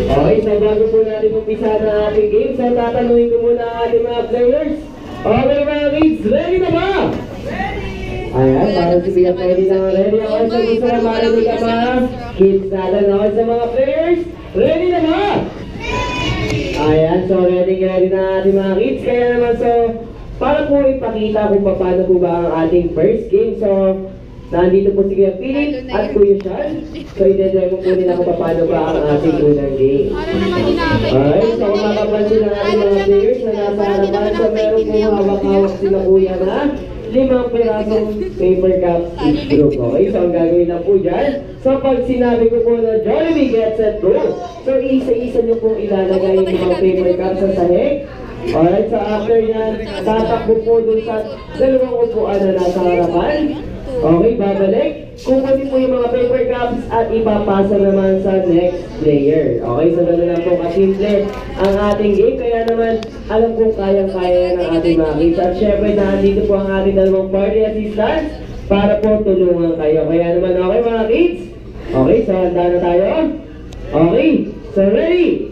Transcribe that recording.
Okay, so bago po natin umpisa na ating game, so tatanungin ko muna ang ating mga players. Okay mga kids, ready na ba? Ready! Ayan, parang si Pia ready na. Ready ako sa gusto na marinig ka mga kids natin. Okay sa mga players, ready na ba? Ayan, so ready na ating mga kids. Kaya naman so, para po ipakita kung paano po ba ang ating first game. So, nandito po si Kuya Philip at Kuya Sean. So, i-demo po nila kung paano ba ang ating unang game. Alright, so kung makapansin ang ating mga players na nasa harapan, so meron po hawak-hawak sila Kuya na 5 pirasong paper cups each group. Okay, so ang gagawin lang po dyan. So, pag sinabi ko po na Jollibee gets set go, so isa-isa nyo pong ilalagay yung mga paper cups sa sahig. Alright, so after yan, tatakbo po dun sa dalawang upuan na nasa harapan. Okay, babalik. Kukunin po yung mga paper cups at ipapasa naman sa next player. Okay, so gano'n lang po kasimple ang ating game. Kaya naman, alam kong kayang-kaya ng ating mga kids. At syempre, nandito po ang ating dalawang party assistants para po tulungan kayo. Kaya naman, okay mga kids? Okay, so handa na tayo? Okay, so ready?